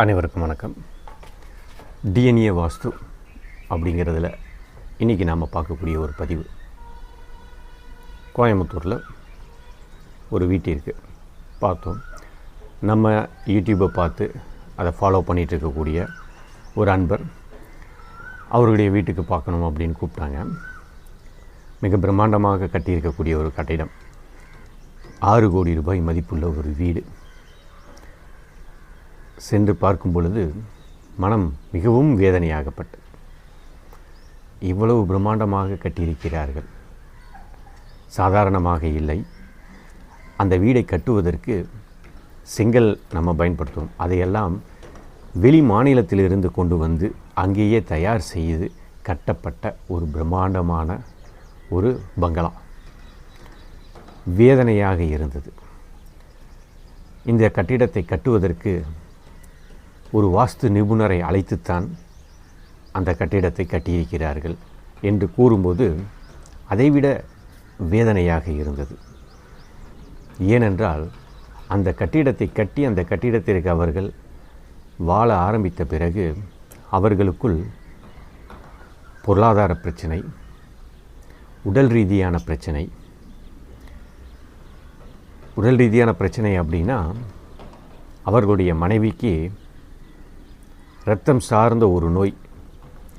அனைவருக்கும் வணக்கம். டிஎன்ஏ வாஸ்து அப்படிங்கிறதுல இன்றைக்கி நாம் பார்க்கக்கூடிய ஒரு பதிவு. கோயம்புத்தூரில் ஒரு வீட்டிற்கு பார்த்தோம். நம்ம யூடியூப்பை பார்த்து அதை ஃபாலோ பண்ணிகிட்டு இருக்கக்கூடிய ஒரு அன்பர் அவருடைய வீட்டுக்கு பார்க்கணும் அப்படின்னு கூப்பிட்டாங்க. மிக பிரம்மாண்டமாக கட்டியிருக்கக்கூடிய ஒரு கட்டிடம், 6 கோடி ரூபாய் மதிப்புள்ள ஒரு வீடு. சென்று பார்க்கும் பொழுது மனம் மிகவும் வேதனையாகப்பட்டு, இவ்வளவு பிரம்மாண்டமாக கட்டியிருக்கிறார்கள், சாதாரணமாக இல்லை. அந்த வீடை கட்டுவதற்கு செங்கல் நம்ம பயன்படுத்துவோம், அதையெல்லாம் வெளி மாநிலத்திலிருந்து கொண்டு வந்து அங்கேயே தயார் செய்து கட்டப்பட்ட ஒரு பிரம்மாண்டமான ஒரு பங்களா. வேதனையாக இருந்தது. இந்த கட்டிடத்தை கட்டுவதற்கு ஒரு வாஸ்து நிபுணரை அழைத்துத்தான் அந்த கட்டிடத்தை கட்டியிருக்கிறார்கள் என்று கூறும்போது அதைவிட வேதனையாக இருந்தது. ஏனென்றால் அந்த கட்டிடத்தை கட்டி அந்த கட்டிடத்திற்கு அவர்கள் வாழ ஆரம்பித்த பிறகு அவர்களுக்குள் பொருளாதார பிரச்சனை, உடல் ரீதியான பிரச்சனை. உடல் ரீதியான பிரச்சனை அப்படின்னா அவர்களுடைய மனைவிக்கு இரத்தம் சார்ந்த ஒரு நோய்,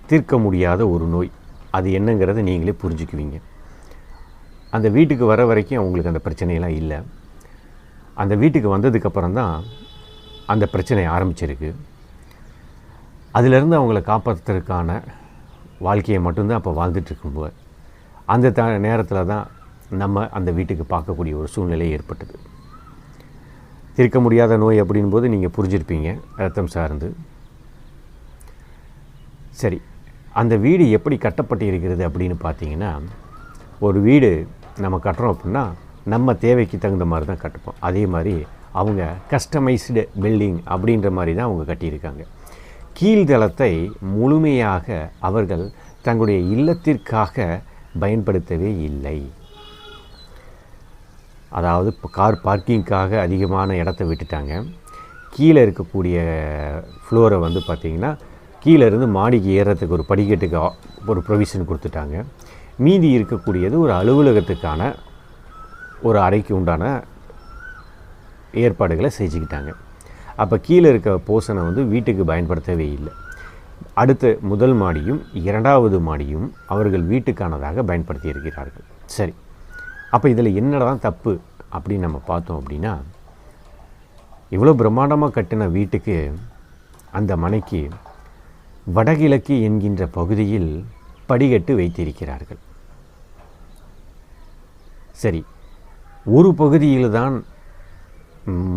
தீர்க்க முடியாத ஒரு நோய். அது என்னங்கிறத நீங்களே புரிஞ்சுக்குவீங்க. அந்த வீட்டுக்கு வர வரைக்கும் அவங்களுக்கு அந்த பிரச்சனையெல்லாம் இல்லை. அந்த வீட்டுக்கு வந்ததுக்கப்புறம் தான் அந்த பிரச்சனை ஆரம்பிச்சிருக்கு. அதிலிருந்து அவங்கள காப்பாற்றுறதுக்கான வாழ்க்கையை மட்டும்தான் அப்போ வாழ்ந்துட்டுருக்கும்போது அந்த நேரத்தில் தான் நம்ம அந்த வீட்டுக்கு பார்க்கக்கூடிய ஒரு சூழ்நிலை ஏற்பட்டது. தீர்க்க முடியாத நோய் அப்படின் போது நீங்கள் புரிஞ்சிருப்பீங்க, இரத்தம் சார்ந்து. சரி, அந்த வீடு எப்படி கட்டப்பட்டு இருக்கிறது அப்படின்னு பார்த்தீங்கன்னா, ஒரு வீடு நம்ம கட்டுறோம் அப்படின்னா நம்ம தேவைக்கு தகுந்த மாதிரி தான் கட்டுப்போம். அதே மாதிரி அவங்க கஸ்டமைஸ்டு பில்டிங் அப்படின்ற மாதிரி தான் அவங்க கட்டியிருக்காங்க. கீழ்தளத்தை முழுமையாக அவர்கள் தங்களுடைய இல்லத்திற்காக பயன்படுத்தவே இல்லை. அதாவது கார் பார்க்கிங்காக அதிகமான இடத்த விட்டுட்டாங்க. கீழே இருக்கக்கூடிய ஃப்ளோரை வந்து பார்த்திங்கன்னா கீழே இருந்து மாடிக்கு ஏறுறதுக்கு ஒரு படிக்கட்டுக்கு ஒரு ப்ரொவிஷன் கொடுத்துட்டாங்க. மீதி இருக்கக்கூடியது ஒரு அலுவலகத்துக்கான ஒரு அறைக்கு உண்டான ஏற்பாடுகளை செஞ்சுக்கிட்டாங்க. அப்போ கீழே இருக்க போர்ஷனை வந்து வீட்டுக்கு பயன்படுத்தவே இல்லை. அடுத்த முதல் மாடியும் 2வது மாடியும் அவர்கள் வீட்டுக்கானதாக பயன்படுத்தி இருக்கிறார்கள். சரி, அப்போ இதில் என்னதான் தப்பு அப்படின்னு நம்ம பார்த்தோம் அப்படின்னா, இவ்வளோ பிரம்மாண்டமாக கட்டின வீட்டுக்கு அந்த மனைக்கு வடகிழக்கு என்கின்ற பகுதியில் படிக்கட்டு வைத்திருக்கிறார்கள். சரி, ஒரு பகுதியில் தான்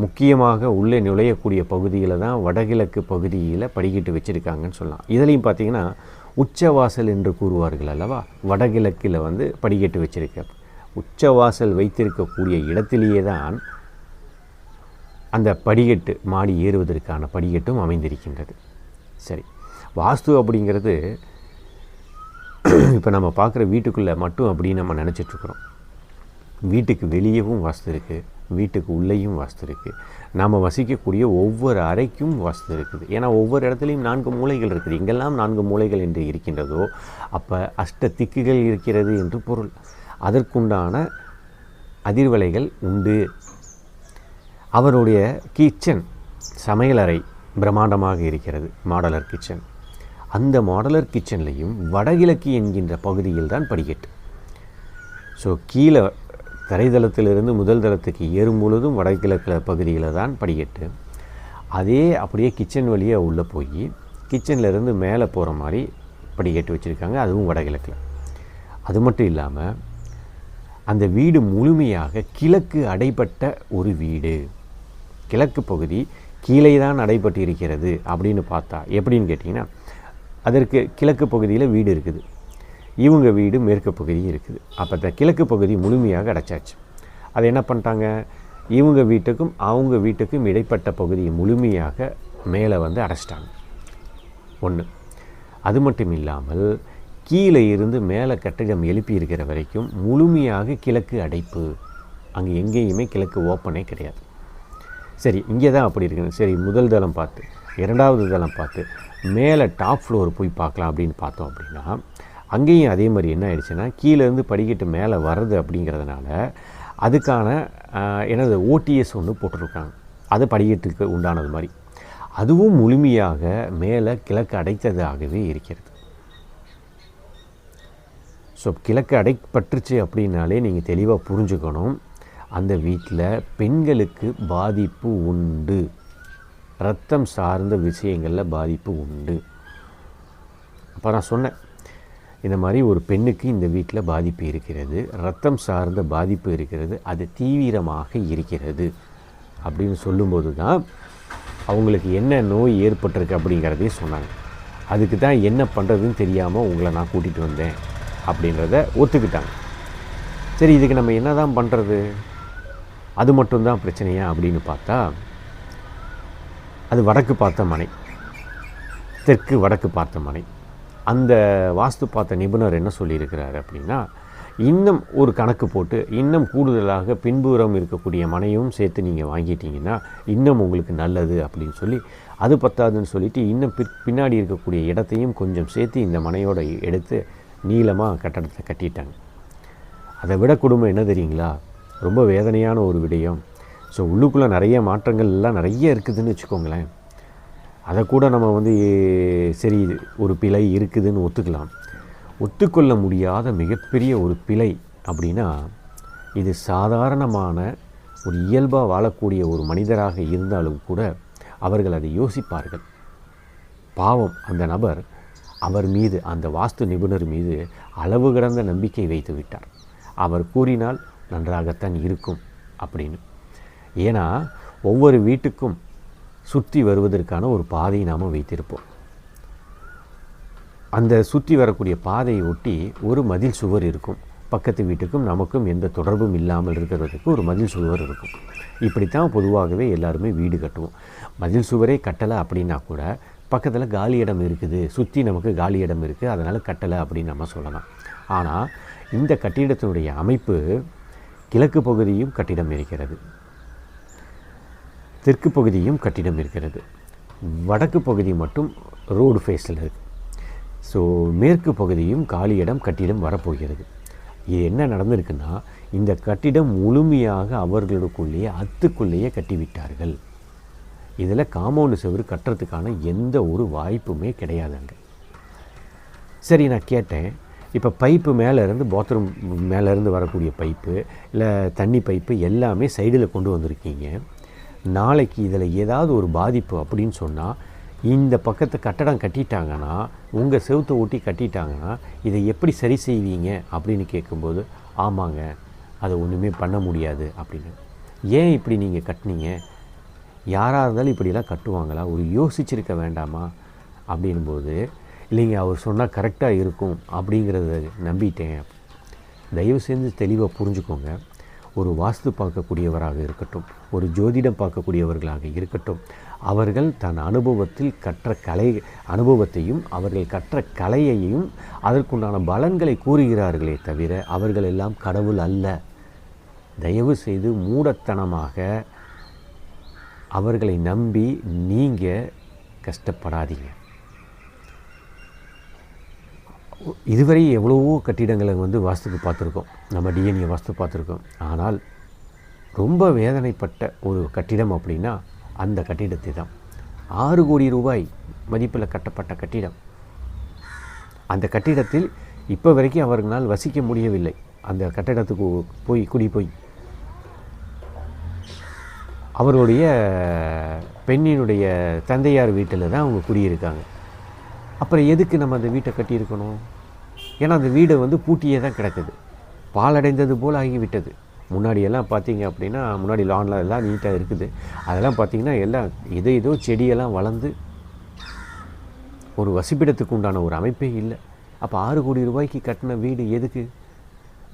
முக்கியமாக உள்ளே நுழையக்கூடிய பகுதியில் தான் வடகிழக்கு பகுதியில் படிக்கட்டு வச்சுருக்காங்கன்னு சொல்லலாம். இதுலேயும் பார்த்திங்கன்னா உச்சவாசல் என்று கூறுவார்கள் அல்லவா, வடகிழக்கில் வந்து படிக்கட்டு வச்சுருக்க. உச்சவாசல் வைத்திருக்கக்கூடிய இடத்திலேயே தான் அந்த படிக்கட்டு, மாடி ஏறுவதற்கான படிக்கட்டும் அமைந்திருக்கின்றது. சரி, வாஸ்து அப்படிங்கிறது இப்போ நம்ம பார்க்குற வீட்டுக்குள்ளே மட்டும் அப்படின்னு நம்ம நினச்சிட்ருக்குறோம். வீட்டுக்கு வெளியவும் வாஸ்து இருக்குது, வீட்டுக்கு உள்ளேயும் வாஸ்து இருக்குது. நாம் வசிக்கக்கூடிய ஒவ்வொரு அறைக்கும் வாஸ்து இருக்குது. ஏன்னா ஒவ்வொரு இடத்துலையும் 4 மூலைகள் இருக்குது. எங்கெல்லாம் 4 மூலைகள் என்று இருக்கின்றதோ அப்போ அஷ்ட திக்குகள் இருக்கிறது என்று பொருள். அதற்குண்டான அதிர்வலைகள் உண்டு. அவருடைய கிச்சன், சமையலறை பிரம்மாண்டமாக இருக்கிறது, மாடலர் கிச்சன். அந்த மாடலர் கிச்சன்லேயும் வடகிழக்கு என்கின்ற பகுதியில் தான் படிக்கட்டு. ஸோ கீழே தரைதளத்திலிருந்து முதல் தளத்துக்கு ஏறும் பொழுதும் வடகிழக்கு பகுதியில் தான் படிக்கட்டு. அதே அப்படியே கிச்சன் வழியாக உள்ளே போய் கிச்சன்லேருந்து மேலே போகிற மாதிரி படிக்கட்டு வச்சுருக்காங்க, அதுவும் வடகிழக்கில். அது மட்டும் இல்லாமல் அந்த வீடு முழுமையாக கிழக்கு அடைப்பட்ட ஒரு வீடு. கிழக்கு பகுதி கீழே தான் அடைப்பட்டு இருக்கிறது அப்படின்னு பார்த்தா எப்படின்னு கேட்டிங்கன்னா, அதற்கு கிழக்கு பகுதியில் வீடு இருக்குது, இவங்க வீடு மேற்கு பகுதியும் இருக்குது. அப்போ அந்த கிழக்கு பகுதி முழுமையாக அடைச்சாச்சு. அதை என்ன பண்ணிட்டாங்க, இவங்க வீட்டுக்கும் அவங்க வீட்டுக்கும் இடைப்பட்ட பகுதியை முழுமையாக மேலே வந்து அடைச்சிட்டாங்க. ஒன்று. அது மட்டும் இல்லாமல் கீழே இருந்து மேலே கட்டிடம் எழுப்பி இருக்கிற வரைக்கும் முழுமையாக கிழக்கு அடைப்பு. அங்கே எங்கேயுமே கிழக்கு ஓப்பனே கிடையாது. சரி, இங்கே தான் அப்படி இருக்குது. சரி, முதல் தளம் பார்த்து 2வது தளம் பார்த்து மேலே டாப் ஃப்ளோர் போய் பார்க்கலாம் அப்படின்னு பார்த்தோம் அப்படின்னா, அங்கேயும் அதே மாதிரி என்ன ஆயிடுச்சுன்னா, கீழேருந்து படிக்கட்டு மேலே வர்றது அப்படிங்கிறதுனால அதுக்கான என்னது ஓடிஎஸ் ஒன்று போட்டிருக்காங்க. அது படிக்கட்டுக்கு உண்டானது மாதிரி. அதுவும் முழுமையாக மேலே கிழக்கு அடைத்ததாகவே இருக்கிறது. ஸோ கிழக்கு அடைப்பட்டுருச்சு அப்படின்னாலே நீங்கள் தெளிவாக புரிஞ்சுக்கணும், அந்த வீட்டில் பெண்களுக்கு பாதிப்பு உண்டு, இரத்தம் சார்ந்த விஷயங்களில் பாதிப்பு உண்டு. அப்போ நான் சொன்னேன், இந்த மாதிரி ஒரு பெண்ணுக்கு இந்த வீட்டில் பாதிப்பு இருக்கிறது, இரத்தம் சார்ந்த பாதிப்பு இருக்கிறது, அது தீவிரமாக இருக்கிறது அப்படின்னு சொல்லும்போது தான் அவங்களுக்கு என்ன நோய் ஏற்பட்டிருக்கு அப்படிங்கிறதையும் சொன்னாங்க. அதுக்கு தான் என்ன பண்ணுறதுன்னு தெரியாமல் உங்களை நான் கூட்டிகிட்டு வந்தேன் அப்படின்றத ஒத்துக்கிட்டாங்க. சரி, இதுக்கு நம்ம என்ன தான் பண்ணுறது, அது மட்டும்தான் பிரச்சனையா அப்படின்னு பார்த்தா, அது வடக்கு பார்த்த மனை, தெற்கு வடக்கு பார்த்த மனை. அந்த வாஸ்து பார்த்த நிபுணர் என்ன சொல்லியிருக்கிறார் அப்படின்னா, இன்னும் ஒரு கணக்கு போட்டு இன்னும் கூடுதலாக பின்புறம் இருக்கக்கூடிய மனையும் சேர்த்து நீங்கள் வாங்கிட்டீங்கன்னா இன்னும் உங்களுக்கு நல்லது அப்படின்னு சொல்லி, அது பத்தாதுன்னு சொல்லிவிட்டு இன்னும் பின்னாடி இருக்கக்கூடிய இடத்தையும் கொஞ்சம் சேர்த்து இந்த மனையோடு எடுத்து நீளமாக கட்டடத்தை கட்டிட்டாங்க. அதை விட கொடுமை என்ன தெரியுங்களா, ரொம்ப வேதனையான ஒரு விடயம். ஸோ உள்ளுக்குள்ளே நிறைய மாற்றங்கள் எல்லாம் நிறைய இருக்குதுன்னு வச்சுக்கோங்களேன். அதை கூட நம்ம சரி ஒரு பிழை இருக்குதுன்னு ஒத்துக்கலாம். ஒத்துக்கொள்ள முடியாத மிகப்பெரிய ஒரு பிழை அப்படின்னா, இது சாதாரணமான ஒரு இயல்பாக வாழக்கூடிய ஒரு மனிதராக இருந்தாலும் கூட அவர்கள் அதை யோசிப்பார்கள். பாவம், அந்த நபர் அவர் மீது, அந்த வாஸ்து நிபுணர் மீது அளவு கடந்த நம்பிக்கை வைத்து விட்டார். அவர் கூறினால் நன்றாகத்தான் இருக்கும் அப்படின்னு. ஏன்னா ஒவ்வொரு வீட்டுக்கும் சுற்றி வருவதற்கான ஒரு பாதையை நாம் வைத்திருப்போம். அந்த சுற்றி வரக்கூடிய பாதையை ஒட்டி ஒரு மதில் சுவர் இருக்கும். பக்கத்து வீட்டுக்கும் நமக்கும் எந்த தொடர்பும் இல்லாமல் இருக்கிறதுக்கு ஒரு மதில் சுவர் இருக்கும். இப்படித்தான் பொதுவாகவே எல்லாருமே வீடு கட்டுவோம். மதில் சுவரே கட்டலை அப்படின்னா கூட பக்கத்தில் காலி இடம் இருக்குது, சுற்றி நமக்கு காலி இடம் இருக்குது, அதனால் கட்டலை அப்படின்னு நம்ம சொல்லலாம். ஆனால் இந்த கட்டிடத்தினுடைய அமைப்பு, கிழக்கு பகுதியும் கட்டிடம் இருக்கிறது, தெற்கு பகுதியும் கட்டிடம் இருக்கிறது, வடக்கு பகுதி மட்டும் ரோடு ஃபேஸில் இருக்குது. ஸோ மேற்கு பகுதியும் காலி இடம் கட்டிடம் வரப்போகிறது. இது என்ன நடந்திருக்குன்னா, இந்த கட்டிடம் முழுமையாக அவர்களுக்குள்ளேயே அத்துக்குள்ளேயே கட்டிவிட்டார்கள். இதில் காம்பவுண்டு சுவர் கட்டுறதுக்கான எந்த ஒரு வாய்ப்புமே கிடையாதுங்க. சரி, நான் கேட்டேன், இப்போ பைப்பு மேலேருந்து, பாத்ரூம் மேலேருந்து வரக்கூடிய பைப்பு இல்லை தண்ணி பைப்பு எல்லாமே சைடில் கொண்டு வந்திருக்கீங்க. நாளைக்கு இதில் ஏதாவது ஒரு பாதிப்பு அப்படின்னு சொன்னால், இந்த பக்கத்து கட்டடம் கட்டிட்டாங்கன்னா, உங்கள் செவுத்தை ஒட்டி கட்டிட்டாங்கன்னா இதை எப்படி சரி செய்வீங்க அப்படின்னு கேட்கும்போது, ஆமாங்க, அதை ஒன்றுமே பண்ண முடியாது அப்படின்னு. ஏன் இப்படி நீங்கள் கட்டினீங்க? யாராக இருந்தாலும் இப்படிலாம் கட்டுவாங்களா? ஒரு யோசிச்சிருக்க வேண்டாமா அப்படின்போது, இல்லைங்க, அவர் சொன்னால் கரெக்டாக இருக்கும் அப்படிங்கிறத நம்பிட்டேன். தயவு செஞ்சு தெளிவாக புரிஞ்சுக்கோங்க. ஒரு வாஸ்து பார்க்கக்கூடியவராக இருக்கட்டும், ஒரு ஜோதிடம் பார்க்கக்கூடியவர்களாக இருக்கட்டும், அவர்கள் தன் அனுபவத்தில் கற்ற அனுபவத்தையும் அவர்கள் கற்ற கலையையும் அதற்குண்டான பலன்களை கூறுகிறார்களே தவிர அவர்கள் எல்லாம் கடவுள் அல்ல. தயவு செய்து மூடத்தனமாக அவர்களை நம்பி நீங்கள் கஷ்டப்படாதீங்க. இதுவரை எவ்வளவோ கட்டிடங்களை வாஸ்துக்கு பார்த்துருக்கோம், நம்ம டிஎன்ஏ வாஸ்து பார்த்துருக்கோம். ஆனால் ரொம்ப வேதனைப்பட்ட ஒரு கட்டிடம் அப்படின்னா அந்த கட்டிடத்தை தான். 6 கோடி ரூபாய் மதிப்பில் கட்டப்பட்ட கட்டிடம். அந்த கட்டிடத்தில் இப்போ வரைக்கும் அவர்களால் வசிக்க முடியவில்லை. அந்த கட்டிடத்துக்கு குடி போய் அவருடைய பெண்ணினுடைய தந்தையார் வீட்டில் தான் அவங்க குடியிருக்காங்க. அப்புறம் எதுக்கு நம்ம அந்த வீட்டை கட்டியிருக்கணும்? ஏன்னா அந்த வீடு பூட்டியே தான் கிடக்குது, பாலடைந்தது போல் ஆகிவிட்டது. முன்னாடியெல்லாம் பார்த்திங்க அப்படின்னா, முன்னாடி லான்லாம் எல்லாம் நீட்டாக இருக்குது. அதெல்லாம் பார்த்திங்கன்னா எல்லாம் ஏதோ செடியெல்லாம் வளர்ந்து ஒரு வசிப்பிடத்துக்கு உண்டான ஒரு அமைப்பே இல்லை. அப்போ 6 கோடி ரூபாய்க்கு கட்டின வீடு எதுக்கு?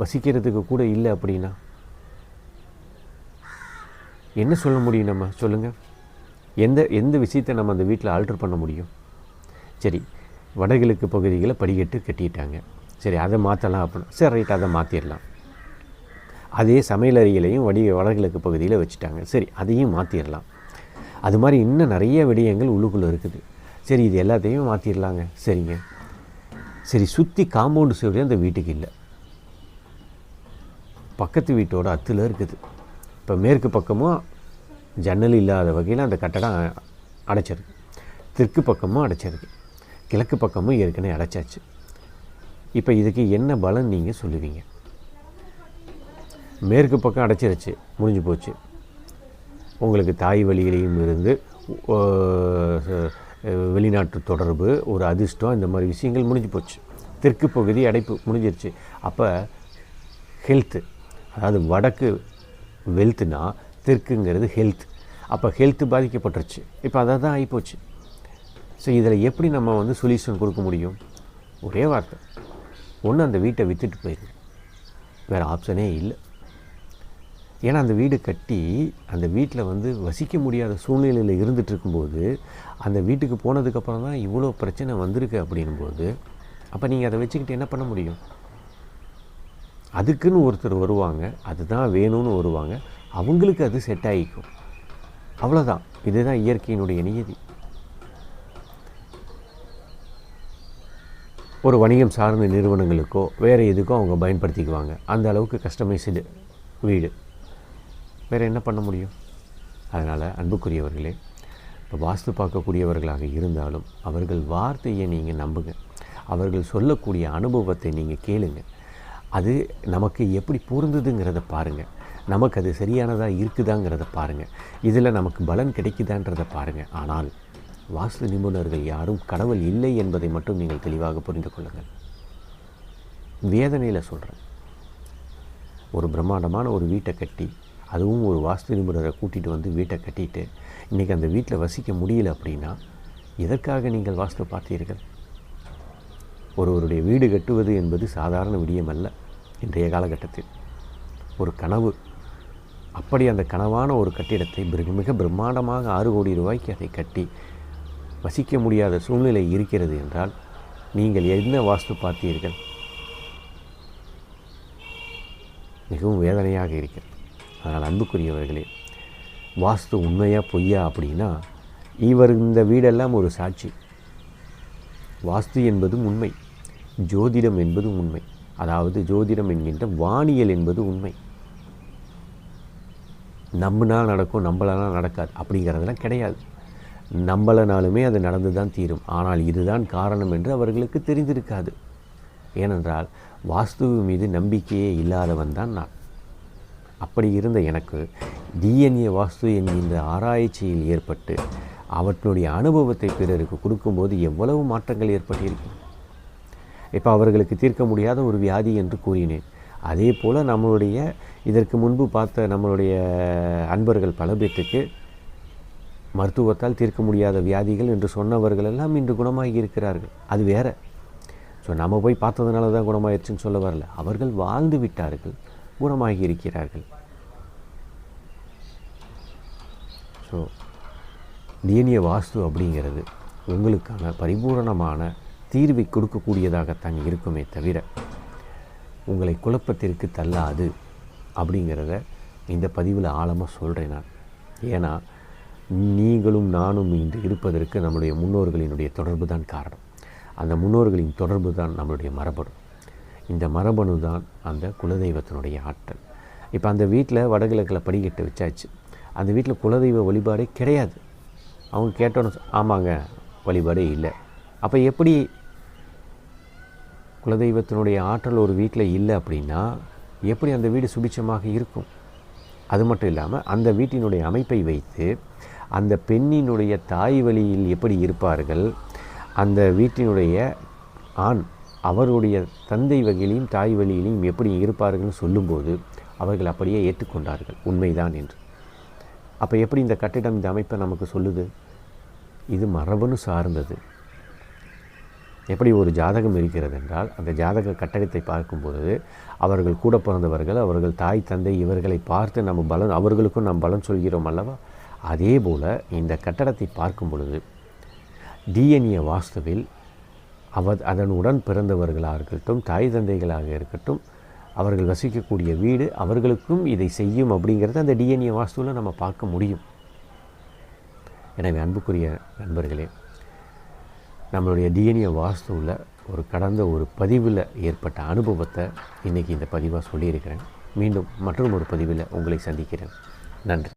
வசிக்கிறதுக்கு கூட இல்லை அப்படின்னா என்ன சொல்ல முடியும்? நம்ம சொல்லுங்கள், எந்த விஷயத்தை நம்ம அந்த வீட்டில் ஆல்டர் பண்ண முடியும்? சரி, வடகிழக்கு பகுதிகளை படிக்கட்டு கட்டிட்டாங்க, சரி அதை மாற்றலாம் அப்படின்னா, சரி ரைட், அதை மாற்றிடலாம். அதே சமையல் அறைகளையும் வடகிழக்கு பகுதியில் வச்சுட்டாங்க, சரி அதையும் மாற்றிடலாம். அது மாதிரி இன்னும் நிறைய விடயங்கள் உள்ளுக்குள்ளே இருக்குது. சரி, இது எல்லாத்தையும் மாற்றிடலாங்க. சரிங்க, சரி, சுற்றி காம்பவுண்டு சுவரே அந்த வீட்டுக்கு இல்லை, பக்கத்து வீட்டோட அத்தில் இருக்குது. இப்போ மேற்கு பக்கமும் ஜன்னல் இல்லாத வகையில் அந்த கட்டடம் அடைச்சிருக்கு, தெற்கு பக்கமும் அடைச்சிருக்கு, கிழக்கு பக்கமும் ஏற்கனவே அடைச்சாச்சு. இப்போ இதுக்கு என்ன பலன் நீங்கள் சொல்லுவீங்க? மேற்கு பக்கம் அடைச்சிருச்சு, முடிஞ்சு போச்சு. உங்களுக்கு தாய் வழியிலையும் இருந்து வெளிநாட்டு தொடர்பு, ஒரு அதிர்ஷ்டம், இந்த மாதிரி விஷயங்கள் முடிஞ்சு போச்சு. தெற்கு பகுதி அடைப்பு முடிஞ்சிருச்சு. அப்போ ஹெல்த்து, அதாவது வடக்கு வெல்த்துனா தெற்குங்கிறது ஹெல்த். அப்போ ஹெல்த்து பாதிக்கப்பட்டுருச்சு. இப்போ அதை தான் ஆகிப்போச்சு. ஸோ இதில் எப்படி நம்ம சொல்யூஷன் கொடுக்க முடியும்? ஒரே வார்த்தை, ஒன்று அந்த வீட்டை விற்றுட்டு போயிடுங்க, வேறு ஆப்ஷனே இல்லை. ஏன்னா அந்த வீடு கட்டி அந்த வீட்டில் வசிக்க முடியாத சூழ்நிலையில் இருந்துகிட்டு இருக்கும்போது, அந்த வீட்டுக்கு போனதுக்கப்புறம் தான் இவ்வளோ பிரச்சனை வந்திருக்கு அப்படின்னும்போது, அப்போ நீங்கள் அதை வச்சுக்கிட்டு என்ன பண்ண முடியும்? அதுக்குன்னு ஒருத்தர் வருவாங்க, அதுதான் வேணும்னு வருவாங்க, அவங்களுக்கு அது செட் ஆகிக்கும், அவ்வளோதான். இதுதான் இயற்கையினுடைய நியதி. ஒரு வணிகம் சார்ந்த நிறுவனங்களுக்கோ வேறு எதுக்கோ அவங்க பயன்படுத்திக்குவாங்க. அந்த அளவுக்கு கஸ்டமைஸ்டு வீடு, வேறு என்ன பண்ண முடியும்? அதனால் அன்புக்குரியவர்களே, இப்போ வாஸ்து பார்க்கக்கூடியவர்களாக இருந்தாலும் அவர்கள் வார்த்தையை நீங்கள் நம்புங்க, அவர்கள் சொல்லக்கூடிய அனுபவத்தை நீங்கள் கேளுங்க. அது நமக்கு எப்படி பொருந்துதுங்கிறத பாருங்கள், நமக்கு அது சரியானதாக இருக்குதாங்கிறத பாருங்கள், இதில் நமக்கு பலன் கிடைக்குதான்றதை பாருங்கள். ஆனால் வாஸ்து நிபுணர்கள் யாரும் கடவுள் இல்லை என்பதை மட்டும் நீங்கள் தெளிவாக புரிந்து கொள்ளுங்கள். வேதனையில் சொல்கிறேன், ஒரு பிரம்மாண்டமான ஒரு வீட்டை கட்டி, அதுவும் ஒரு வாஸ்து நிபுணரை கூட்டிகிட்டு வீட்டை கட்டிட்டு இன்றைக்கி அந்த வீட்டில் வசிக்க முடியல அப்படின்னா எதற்காக நீங்கள் வாஸ்து பார்த்தீர்கள்? ஒருவருடைய வீடு கட்டுவது என்பது சாதாரண விடயம் அல்ல. இன்றைய காலகட்டத்தில் ஒரு கனவு. அப்படி அந்த கனவான ஒரு கட்டிடத்தை மிக பிரம்மாண்டமாக 6 கோடி ரூபாய்க்கு அதை கட்டி வசிக்க முடியாத சூழ்நிலை இருக்கிறது என்றால் நீங்கள் என்ன வாஸ்து பார்த்தீர்கள்? மிகவும் வேதனையாக இருக்கிறது. அதனால் அன்புக்குரியவர்களே, வாஸ்து உண்மையா பொய்யா அப்படின்னா இந்த வீடெல்லாம் ஒரு சாட்சி. வாஸ்து என்பதும் உண்மை, ஜோதிடம் என்பதும் உண்மை. அதாவது ஜோதிடம் என்கின்ற வானியல் என்பது உண்மை. நம்பினால் நடக்கும், நம்பலாம் நடக்காது அப்படிங்கிறதெல்லாம் கிடையாது. நம்பலனாலுமே அது நடந்து தான் தீரும். ஆனால் இதுதான் காரணம் என்று அவர்களுக்கு தெரிந்திருக்காது. ஏனென்றால் வாஸ்து மீது நம்பிக்கையே இல்லாதவன் தான் நான். அப்படி இருந்த எனக்கு டிஎன்ஏ வாஸ்து என்கின்ற ஆராய்ச்சியில் ஏற்பட்டு அவற்றுடைய அனுபவத்தை பிறருக்கு கொடுக்கும்போது எவ்வளவு மாற்றங்கள் ஏற்பட்டிருக்கும். இப்போ அவர்களுக்கு தீர்க்க முடியாத ஒரு வியாதி என்று கூறினேன். அதே போல் நம்மளுடைய இதற்கு முன்பு பார்த்த நம்மளுடைய அன்பர்கள் பல பேற்றுக்கு மருத்துவத்தால் தீர்க்க முடியாத வியாதிகள் என்று சொன்னவர்கள் எல்லாம் இன்று குணமாகி இருக்கிறார்கள். அது வேறு. ஸோ நம்ம போய் பார்த்ததுனால தான் குணமாகிடுச்சுன்னு சொல்ல வரல. அவர்கள் வாழ்ந்து விட்டார்கள், குணமாகி இருக்கிறார்கள். ஸோ டிஎன்ஏ வாஸ்து அப்படிங்கிறது உங்களுக்கான பரிபூரணமான தீர்வை கொடுக்கக்கூடியதாகத்தான் இருக்குமே தவிர உங்களை குழப்பத்திற்கு தள்ளாது அப்படிங்கிறத இந்த பதிவில் ஆழமாக சொல்கிறேன் நான். ஏன்னா நீங்களும் நானும் இன்று இருப்பதற்கு நம்முடைய முன்னோர்களினுடைய தொடர்பு தான் காரணம். அந்த முன்னோர்களின் தொடர்பு தான் நம்மளுடைய மரபணு. இந்த மரபணு தான் அந்த குலதெய்வத்தினுடைய ஆற்றல். இப்போ அந்த வீட்டில் வடகிழக்கில் படிக்கட்டு வச்சாச்சு. அந்த வீட்டில் குலதெய்வ வழிபாடே கிடையாது. அவங்க கேட்டோன்னு ஆமாங்க வழிபாடே இல்லை. அப்போ எப்படி குலதெய்வத்தினுடைய ஆற்றல் ஒரு வீட்டில் இல்லை அப்படின்னா எப்படி அந்த வீடு சுபிட்சமாக இருக்கும்? அது மட்டும் இல்லாமல் அந்த வீட்டினுடைய அமைப்பை வைத்து அந்த பெண்ணினுடைய தாய் வழியில் எப்படி இருப்பார்கள், அந்த வீட்டினுடைய ஆண் அவருடைய தந்தை வகையிலையும் தாய் வழியிலையும் எப்படி இருப்பார்கள்னு சொல்லும்போது அவர்கள் அப்படியே ஏற்றுக்கொண்டார்கள் உண்மைதான் என்று. அப்போ எப்படி இந்த கட்டிடம் இந்த அமைப்பை நமக்கு சொல்லுது? இது மரபணு சார்ந்தது. எப்படி ஒரு ஜாதகம் இருக்கிறது என்றால் அந்த ஜாதக கட்டடத்தை பார்க்கும்போது அவர்கள் கூட பிறந்தவர்கள், அவர்கள் தாய் தந்தை இவர்களை பார்த்து நம்ம பலன், அவர்களுக்கும் நாம் பலன் சொல்கிறோம் அல்லவா? அதே போல் இந்த கட்டடத்தை பார்க்கும் பொழுது டிஎன்ஏ வாஸ்துவில் அதனுடன் பிறந்தவர்களாக இருக்கட்டும், தாய் தந்தைகளாக இருக்கட்டும், அவர்கள் வசிக்கக்கூடிய வீடு அவர்களுக்கும் இதை செய்யும் அப்படிங்கிறத அந்த டிஎன்ஏ வாஸ்துவில் நம்ம பார்க்க முடியும். எனவே அன்புக்குரிய நண்பர்களே, நம்மளுடைய டிஎன்ஏ வாஸ்துவில் கடந்த ஒரு பதிவில் ஏற்பட்ட அனுபவத்தை இன்றைக்கி இந்த பதிவாக சொல்லியிருக்கிறேன். மீண்டும் மற்றும் ஒரு பதிவில் உங்களை சந்திக்கிறேன். நன்றி.